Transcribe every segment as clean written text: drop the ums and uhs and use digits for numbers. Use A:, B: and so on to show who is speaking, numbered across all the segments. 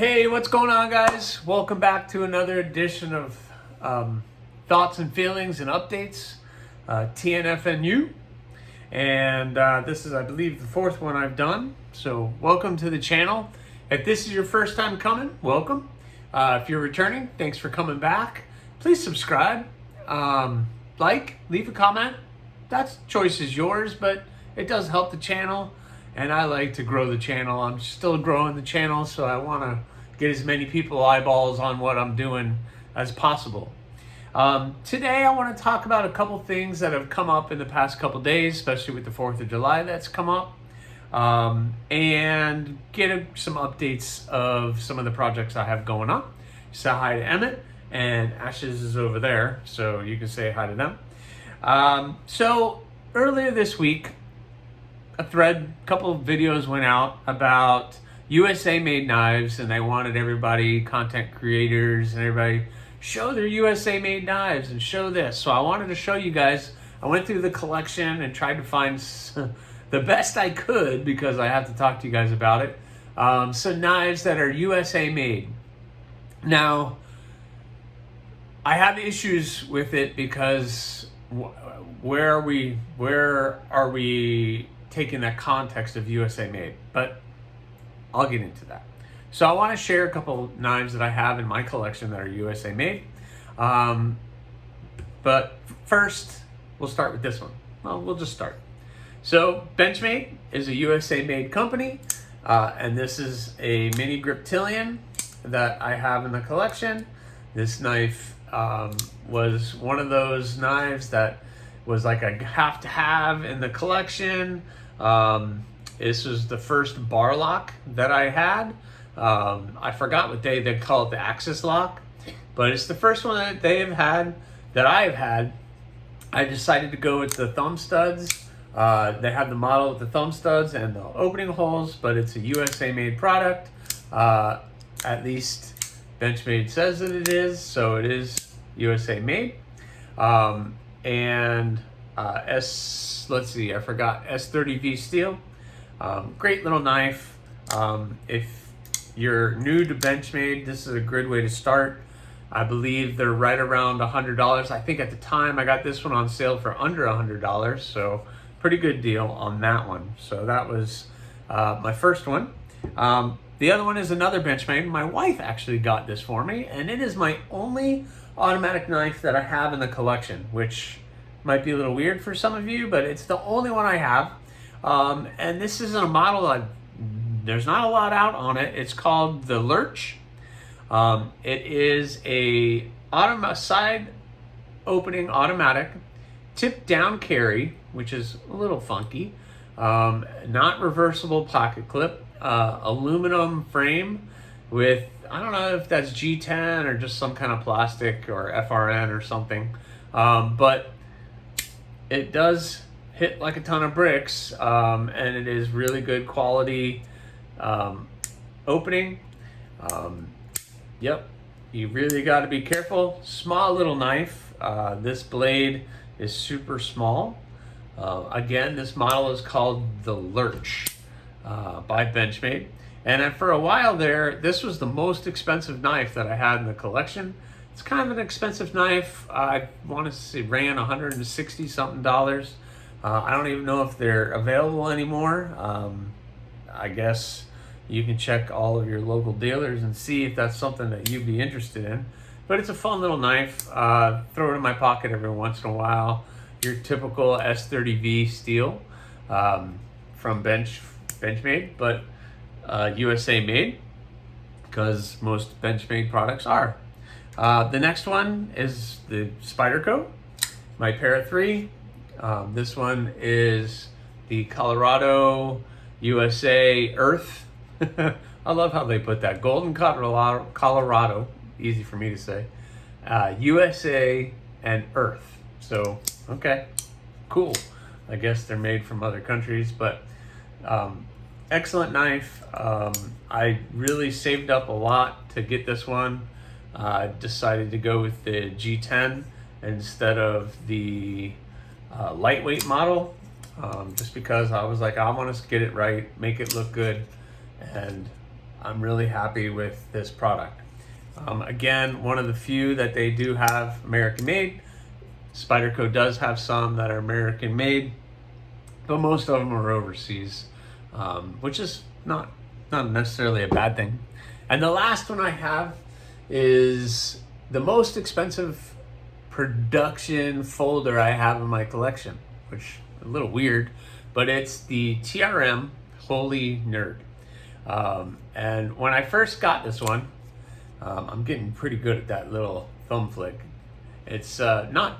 A: Hey, what's going on, guys? Welcome back to another edition of Thoughts and Feelings and Updates, TNFNU. And this is, I believe, the fourth one I've done. So welcome to the channel. If this is your first time coming, welcome. If you're returning, thanks for coming back. Please subscribe, leave a comment. That choice is yours, but it does help the channel. And I like to grow the channel. I'm still growing the channel, so I want to get as many people eyeballs on what I'm doing as possible. Today I want to talk about a couple things that have come up in the past couple days, especially with the 4th of July that's come up, and get some updates of some of the projects I have going on. Say hi to Emmett, and Ashes is over there, so you can say hi to them. So earlier this week, a couple of videos went out about USA made knives, and they wanted everybody, content creators and everybody, show their USA made knives and show this. So I wanted to show you guys. I went through the collection and tried to find the best I could, because I have to talk to you guys about it. So knives that are USA made. Now, I have issues with it because where are we taking that context of USA made? But I'll get into that. So I want to share a couple knives that I have in my collection that are USA made. But first, we'll start with this one. Well, we'll just start. So Benchmade is a USA made company, and this is a mini Griptilian that I have in the collection. This knife was one of those knives that was like a have to have in the collection. This was the first bar lock that I had. I forgot what they call it, the axis lock, but it's the first one that they have had, that I've had. I decided to go with the thumb studs. They have the model with the thumb studs and the opening holes, but it's a USA made product. At least Benchmade says that it is, so it is USA made. Let's see, I forgot, S30V steel. Great little knife. If you're new to Benchmade, this is a good way to start. I believe they're right around $100. I think at the time I got this one on sale for under $100, so pretty good deal on that one. So that was my first one. The other one is another Benchmade. My wife actually got this for me, and it is my only automatic knife that I have in the collection, which might be a little weird for some of you, but it's the only one I have. And this is a model there's not a lot out on it. It's called the Lurch. It is a side opening automatic, tip down carry, which is a little funky. Not reversible pocket clip, aluminum frame with, I don't know if that's G10 or just some kind of plastic or FRN or something. But it does hit like a ton of bricks, and it is really good quality opening. Yep, you really got to be careful. Small little knife. This blade is super small. Again, this model is called the Lurch by Benchmade. And for a while there, this was the most expensive knife that I had in the collection. It's kind of an expensive knife. I want to say ran $160 something. I don't even know if they're available anymore. I guess you can check all of your local dealers and see if that's something that you'd be interested in. But it's a fun little knife. Throw it in my pocket every once in a while. Your typical S30V steel from Benchmade, but USA made, because most Benchmade products are. The next one is the Spyderco, my Para 3. This one is the Colorado USA Earth. I love how they put that. Golden Colorado, easy for me to say. USA and Earth. So, okay, cool. I guess they're made from other countries, but excellent knife. I really saved up a lot to get this one. Decided to go with the G10 instead of the lightweight model, just because I was like, I want to get it right, make it look good, and I'm really happy with this product. Again, one of the few that they do have American made. Spyderco does have some that are American made, but most of them are overseas, which is not necessarily a bad thing. And the last one I have is the most expensive production folder I have in my collection, which is a little weird, but it's the TRM Holy Nerd. And when I first got this one, I'm getting pretty good at that little thumb flick. It's not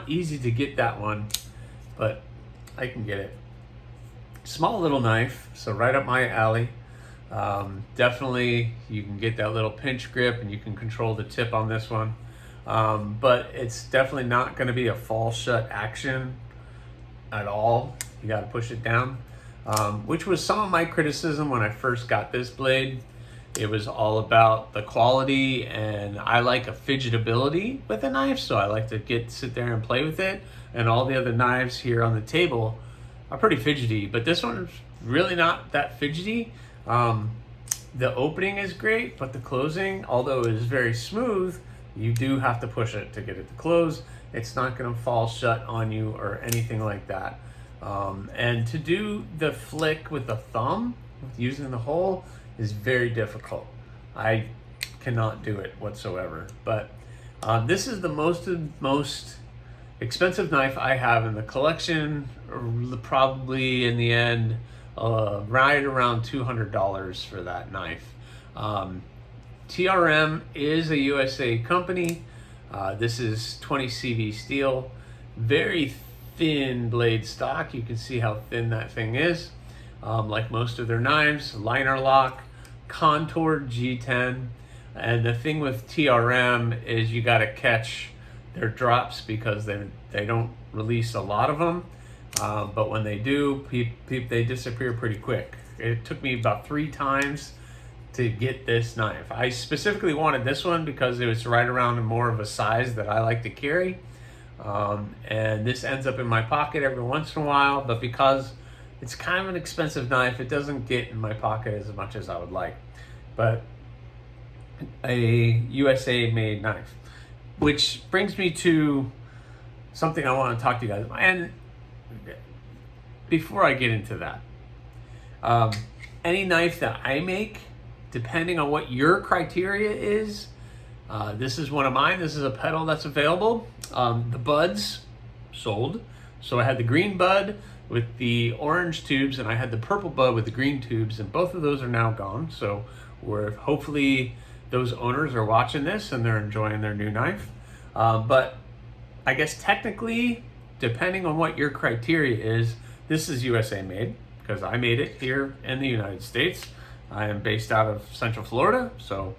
A: easy to get that one, but I can get it. Small little knife, so right up my alley. Definitely you can get that little pinch grip and you can control the tip on this one. But it's definitely not going to be a fall shut action at all. You got to push it down, which was some of my criticism when I first got this blade. It was all about the quality, and I like a fidgetability with a knife, so I like to sit there and play with it. And all the other knives here on the table are pretty fidgety, but this one's really not that fidgety. The opening is great, but the closing, although it is very smooth, you do have to push it to get it to close. It's not going to fall shut on you or anything like that. And to do the flick with the thumb, using the hole, is very difficult. I cannot do it whatsoever. But this is the most expensive knife I have in the collection, probably in the end right around $200 for that knife. TRM is a USA company. This is 20 CV steel, very thin blade stock. You can see how thin that thing is. Like most of their knives, liner lock, contoured G10. And the thing with TRM is you got to catch their drops because they don't release a lot of them. But when they do, they disappear pretty quick. It took me about 3 times to get this knife. I specifically wanted this one because it was right around more of a size that I like to carry. And this ends up in my pocket every once in a while, but because it's kind of an expensive knife, it doesn't get in my pocket as much as I would like. But a USA made knife, which brings me to something I want to talk to you guys about. And before I get into that, any knife that I make, depending on what your criteria is, this is one of mine. This is a pedal that's available. The buds sold. So I had the green bud with the orange tubes, and I had the purple bud with the green tubes, and both of those are now gone. So hopefully those owners are watching this and they're enjoying their new knife. But I guess technically, depending on what your criteria is, this is USA made because I made it here in the United States. I am based out of Central Florida, so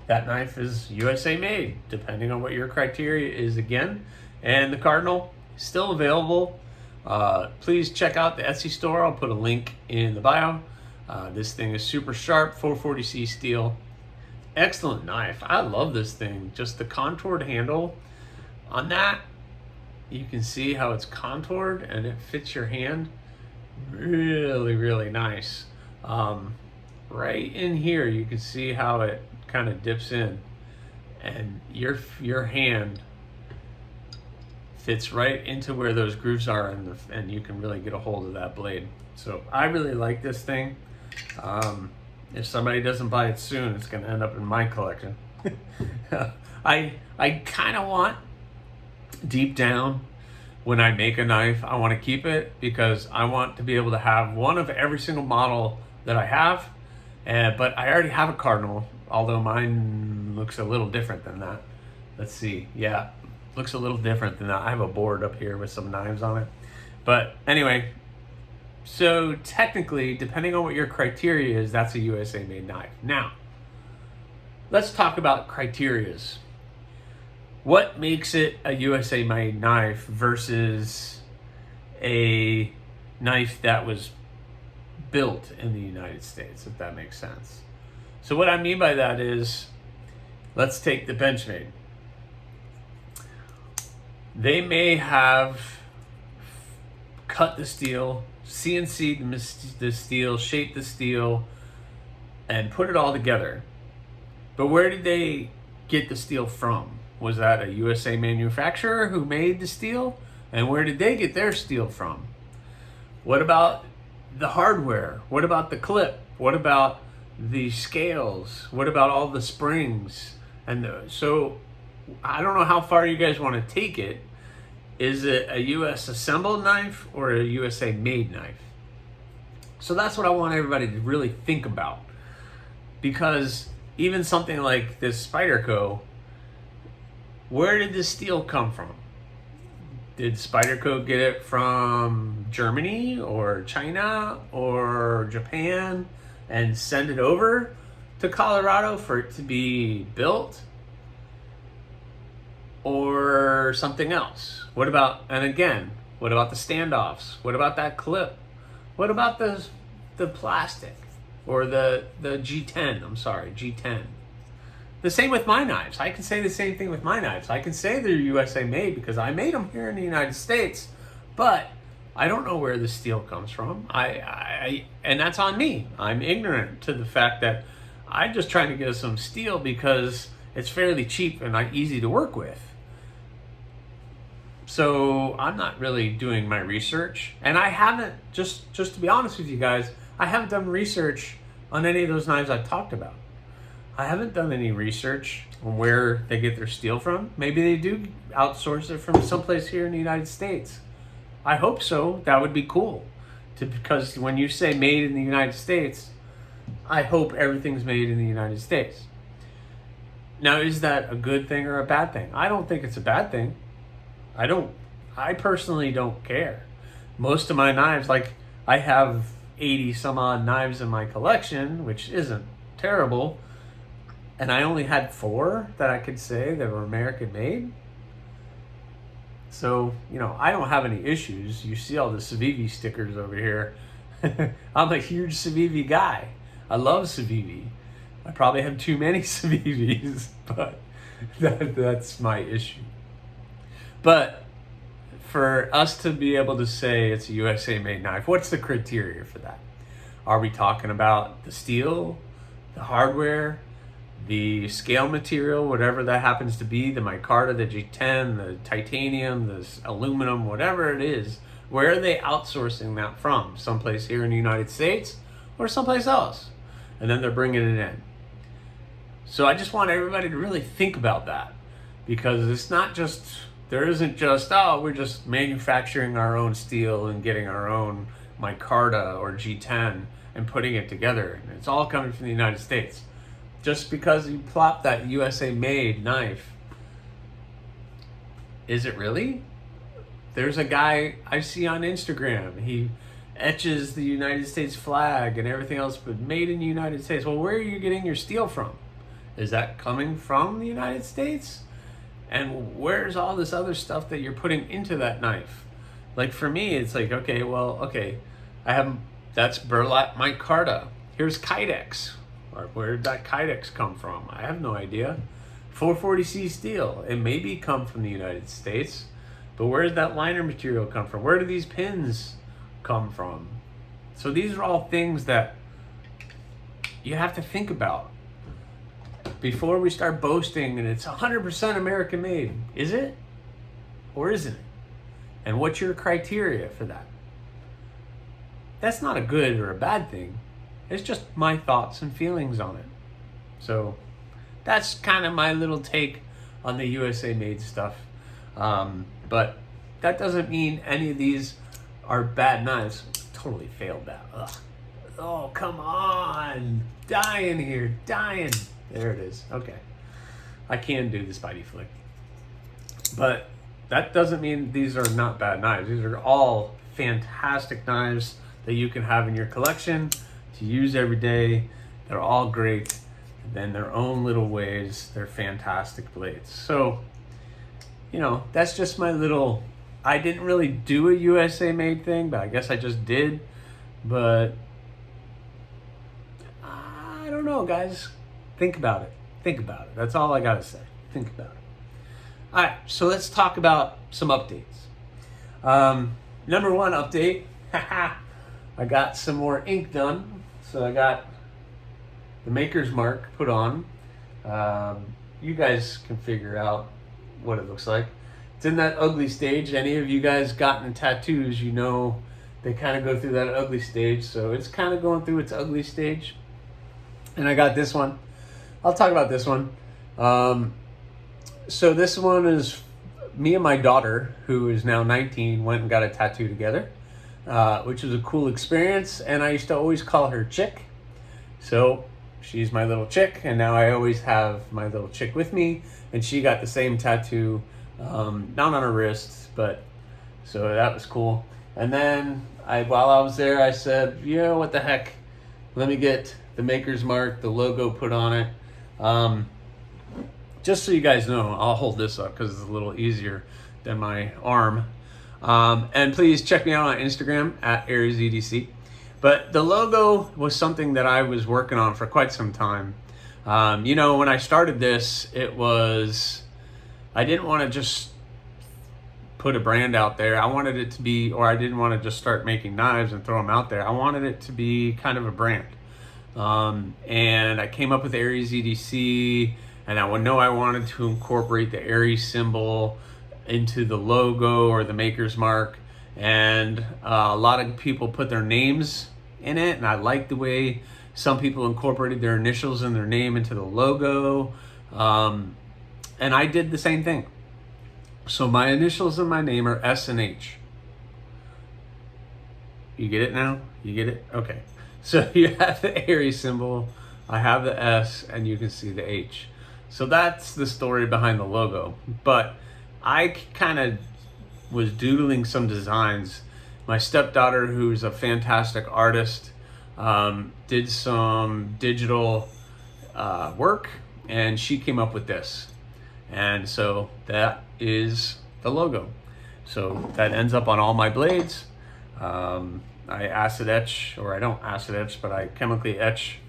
A: that knife is USA made, depending on what your criteria is again. And the Cardinal is still available. Please check out the Etsy store. I'll put a link in the bio. This thing is super sharp, 440C steel. Excellent knife. I love this thing. Just the contoured handle on that. You can see how it's contoured and it fits your hand really, really nice. Right in here, you can see how it kind of dips in, and your hand fits right into where those grooves are, and you can really get a hold of that blade. So I really like this thing. If somebody doesn't buy it soon, it's going to end up in my collection. I kind of want, deep down, when I make a knife, I want to keep it because I want to be able to have one of every single model that I have. But I already have a Cardinal, although mine looks a little different than that. Let's see. Yeah, looks a little different than that. I have a board up here with some knives on it. But anyway, so technically, depending on what your criteria is, that's a USA made knife. Now, let's talk about criterias. What makes it a USA made knife versus a knife that was built in the United States, if that makes sense? So what I mean by that is, let's take the Benchmade. They may have cut the steel, CNC'd the steel, shaped the steel, and put it all together. But where did they get the steel from? Was that a USA manufacturer who made the steel? And where did they get their steel from? What about the hardware? What about the clip? What about the scales? What about all the springs? So I don't know how far you guys want to take it. Is it a US assembled knife or a USA made knife? So that's what I want everybody to really think about. Because even something like this Spyderco, where did this steel come from? Did Spyderco get it from Germany or China or Japan and send it over to Colorado for it to be built? Or something else? What about the standoffs? What about that clip? What about the plastic? Or the G10, G10. The same with my knives. I can say the same thing with my knives. I can say they're USA made because I made them here in the United States, but I don't know where the steel comes from. And that's on me. I'm ignorant to the fact that I'm just trying to get some steel because it's fairly cheap and easy to work with. So I'm not really doing my research, and I haven't, just to be honest with you guys, I haven't done research on any of those knives I've talked about. I haven't done any research on where they get their steel from. Maybe they do outsource it from someplace here in the United States. I hope so. That would be cool. Because when you say made in the United States, I hope everything's made in the United States. Now, is that a good thing or a bad thing? I don't think it's a bad thing. I personally don't care. Most of my knives, like I have 80 some odd knives in my collection, which isn't terrible. And I only had 4 that I could say that were American made. So, I don't have any issues. You see all the Civivi stickers over here. I'm a huge Civivi guy. I love Civivi. I probably have too many Civivis, but that's my issue. But for us to be able to say it's a USA made knife, what's the criteria for that? Are we talking about the steel, the hardware, the scale material, whatever that happens to be, the micarta, the G10, the titanium, the aluminum, whatever it is? Where are they outsourcing that from? Someplace here in the United States or someplace else? And then they're bringing it in. So I just want everybody to really think about that, because it's not just, there isn't just, we're just manufacturing our own steel and getting our own micarta or G10 and putting it together. It's all coming from the United States. Just because you plop that USA made knife, is it really? There's a guy I see on Instagram. He etches the United States flag and everything else, but made in the United States. Well, where are you getting your steel from? Is that coming from the United States? And where's all this other stuff that you're putting into that knife? Like for me, it's like, that's burlap micarta. Here's Kydex. Or where did that Kydex come from? I have no idea. 440C steel. It maybe come from the United States, but where did that liner material come from? Where do these pins come from? So these are all things that you have to think about before we start boasting and it's 100% American made. Is it? Or isn't it? And what's your criteria for that? That's not a good or a bad thing. It's just my thoughts and feelings on it. So that's kind of my little take on the USA made stuff. But that doesn't mean any of these are bad knives. Totally failed that. Ugh. Oh, come on. Dying here. Dying. There it is. Okay. I can do the Spidey flick. But that doesn't mean these are not bad knives. These are all fantastic knives that you can have in your collection to use every day. They're all great. And in their own little ways, they're fantastic blades. So, that's just my little, I didn't really do a USA made thing, but I guess I just did. But I don't know, guys. Think about it. Think about it. That's all I gotta say. Think about it. All right, so let's talk about some updates. Number 1 update, I got some more ink done. So I got the Maker's Mark put on. You guys can figure out what it looks like. It's in that ugly stage. Any of you guys gotten tattoos, you know they kind of go through that ugly stage. So it's kind of going through its ugly stage. And I got this one. I'll talk about this one. So this one is me and my daughter, who is now 19, went and got a tattoo together, which was a cool experience. And I used to always call her Chick. So she's my little chick, and now I always have my little chick with me. And she got the same tattoo, not on her wrist, but so that was cool. And then while I was there, I said, yeah, what the heck? Let me get the Maker's Mark, the logo put on it. Just so you guys know, I'll hold this up because it's a little easier than my arm. And please check me out on Instagram at AriesEDC. But the logo was something that I was working on for quite some time. You know, when I started this, I didn't want to just put a brand out there. I wanted it to be, or I didn't want to just start making knives and throw them out there. I wanted it to be kind of a brand. And I came up with Aries EDC, and I wanted to incorporate the Aries symbol into the logo or the Maker's Mark. And a lot of people put their names in it, and I liked the way some people incorporated their initials and their name into the logo. And I did the same thing. So my initials and my name are S and H. You get it now? You get it? Okay. So you have the Aries symbol, I have the S, and you can see the H. So that's the story behind the logo. But I kind of was doodling some designs. My stepdaughter, who's a fantastic artist, did some digital work, and she came up with this. And so that is the logo. So that ends up on all my blades. I acid etch, or I don't acid etch, but I chemically etch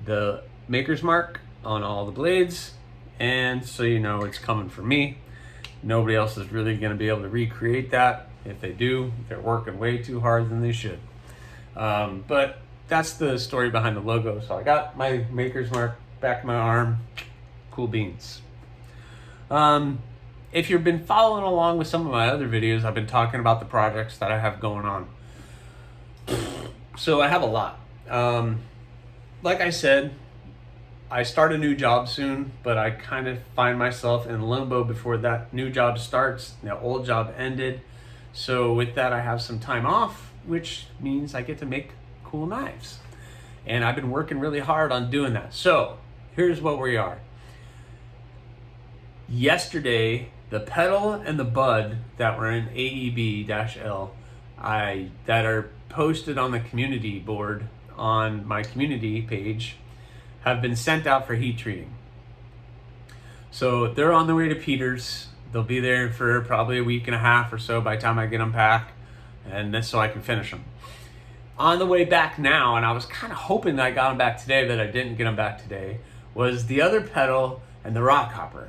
A: the Maker's Mark on all the blades. And so you know it's coming from me. Nobody else is really going to be able to recreate that. If they do, they're working way too hard than they should. But that's the story behind the logo. So I got my Maker's Mark back of my arm. Cool beans. If you've been following along with some of my other videos, I've been talking about the projects that I have going on. So I have a lot. Like I said, I start a new job soon, but I kind of find myself in limbo before that new job starts. The old job ended. So with that, I have some time off, which means I get to make cool knives. And I've been working really hard on doing that. So here's what we are. Yesterday, the petal and the bud that were in AEB-L, that are posted on the community board on my community page, have been sent out for heat treating. So they're on the way to Peters. They'll be there for probably a week and a half or so by the time I get them back, and that's so I can finish them. On the way back now, and I was kind of hoping that I got them back today, but I didn't get them back today, was the other petal and the rock hopper.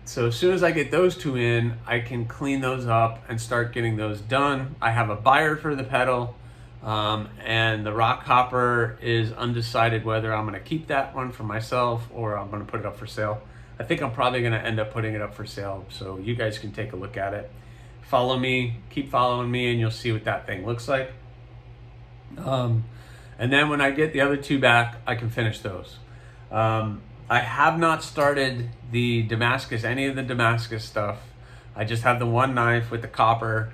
A: So as soon as I get those two in, I can clean those up and start getting those done. I have a buyer for the petal, and the rock hopper is undecided whether I'm going to keep that one for myself or I'm going to put it up for sale. I think I'm probably going to end up putting it up for sale, so you guys can take a look at it. Follow me, keep following me, and you'll see what that thing looks like. And then when I get the other two back, I can finish those. I have not started the Damascus, any of the Damascus stuff. I just have the one knife with the copper,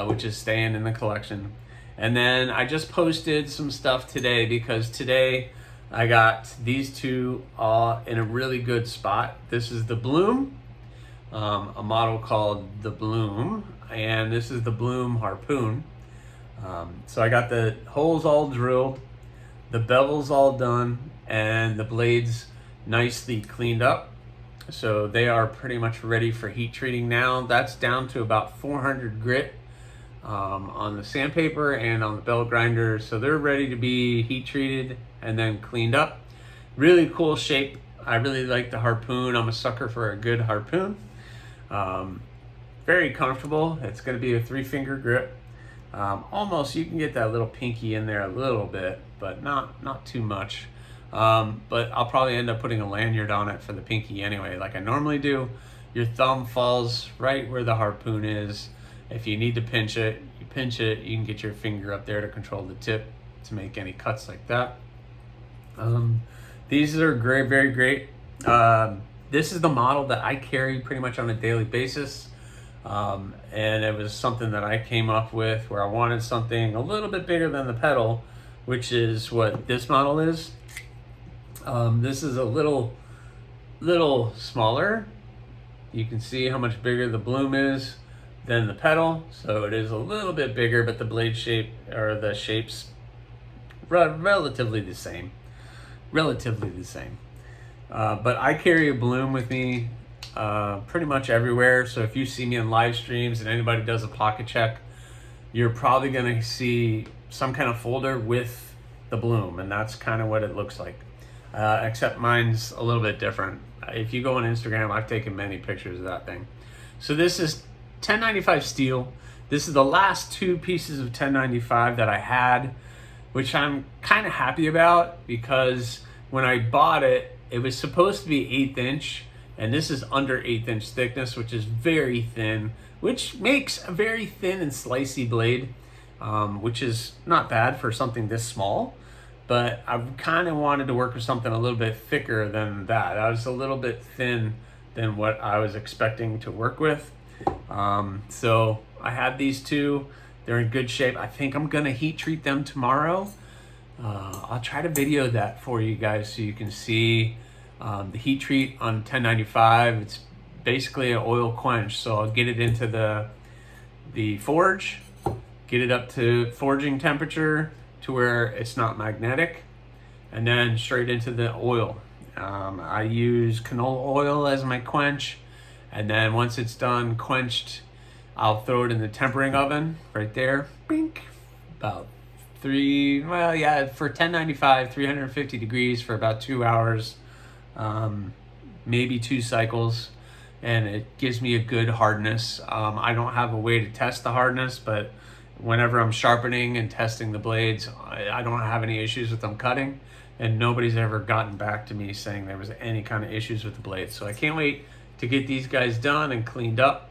A: which is staying in the collection. And then I just posted some stuff today because today I got these two in a really good spot. This is the Bloom, a model called the Bloom, and this is the Bloom Harpoon. So I got the holes all drilled, the bevels all done, and the blades nicely cleaned up. So they are pretty much ready for heat treating now. That's down to about 400 grit on the sandpaper and on the belt grinder. So they're ready to be heat treated and then cleaned up. Really cool shape. I really like the harpoon. I'm a sucker for a good harpoon. Very comfortable. It's going to be a 3-finger grip. Almost, you can get that little pinky in there a little bit, but not too much. But I'll probably end up putting a lanyard on it for the pinky anyway, like I normally do. Your thumb falls right where the harpoon is. If you need to pinch it, you pinch it. You can get your finger up there to control the tip to make any cuts like that. These are great, very great. This is the model that I carry pretty much on a daily basis. And it was something that I came up with where I wanted something a little bit bigger than the pedal, which is what this model is. This is a little smaller. You can see how much bigger the bloom is than the pedal. So it is a little bit bigger, but the blade shape or the shape's relatively the same. But I carry a bloom with me pretty much everywhere. So if you see me in live streams and anybody does a pocket check, you're probably going to see some kind of folder with the bloom, and that's kind of what it looks like. Except mine's a little bit different. If you go on Instagram, I've taken many pictures of that thing. So this is 1095 steel. This is the last two pieces of 1095 that I had, which I'm kind of happy about, because when I bought it, it was supposed to be 1/8 inch, and this is under 1/8 inch thickness, which is very thin, which makes a very thin and slicey blade, which is not bad for something this small. But I kind of wanted to work with something a little bit thicker than that. I was a little bit thin than what I was expecting to work with. So I have these two. They're in good shape. I think I'm gonna heat treat them tomorrow. I'll try to video that for you guys so you can see the heat treat on 1095. It's basically an oil quench. So I'll get it into the forge, get it up to forging temperature to where it's not magnetic, and then straight into the oil. I use canola oil as my quench, and then once it's done quenched, I'll throw it in the tempering oven right there. Bink. About for 1095, 350 degrees for about 2 hours, maybe 2 cycles, and it gives me a good hardness. I don't have a way to test the hardness, but whenever I'm sharpening and testing the blades, I don't have any issues with them cutting, and nobody's ever gotten back to me saying there was any kind of issues with the blades. So I can't wait to get these guys done and cleaned up,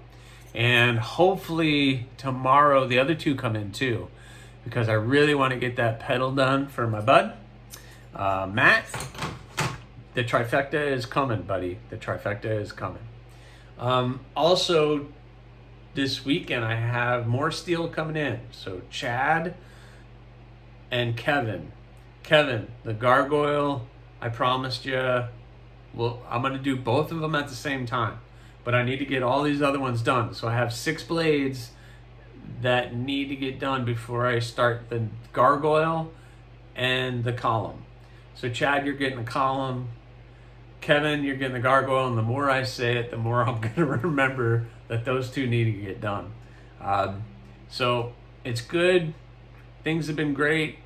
A: and hopefully tomorrow the other two come in too, because I really want to get that pedal done for my bud Matt. The trifecta is coming, buddy. The trifecta is coming. Also, this weekend I have more steel coming in. So Chad and Kevin, the gargoyle, I promised you, well, I'm gonna do both of them at the same time, but I need to get all these other ones done. So I have 6 blades that need to get done before I start the gargoyle and the column. So Chad, you're getting the column. Kevin, you're getting the gargoyle, and the more I say it, the more I'm gonna remember that those two need to get done. So it's good. Things have been great.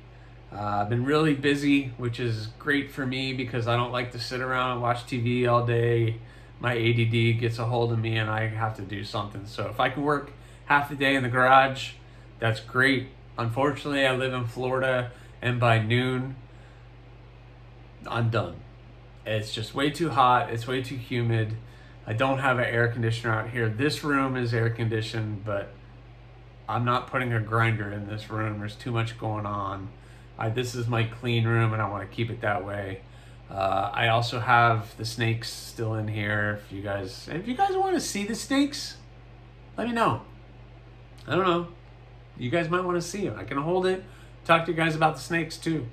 A: I've been really busy, which is great for me because I don't like to sit around and watch TV all day. My ADD gets a hold of me and I have to do something. So if I can work half the day in the garage, that's great. Unfortunately, I live in Florida, and by noon, I'm done. It's just way too hot. It's way too humid. I don't have an air conditioner out here. This room is air conditioned, but I'm not putting a grinder in this room. There's too much going on. This is my clean room, and I want to keep it that way. I also have the snakes still in here. If you guys want to see the snakes, let me know. I don't know. You guys might want to see them. I can hold it. Talk to you guys about the snakes too.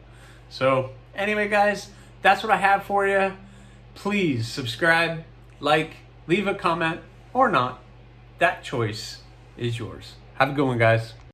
A: So anyway, guys, that's what I have for you. Please subscribe, like, leave a comment, or not. That choice is yours. Have a good one, guys.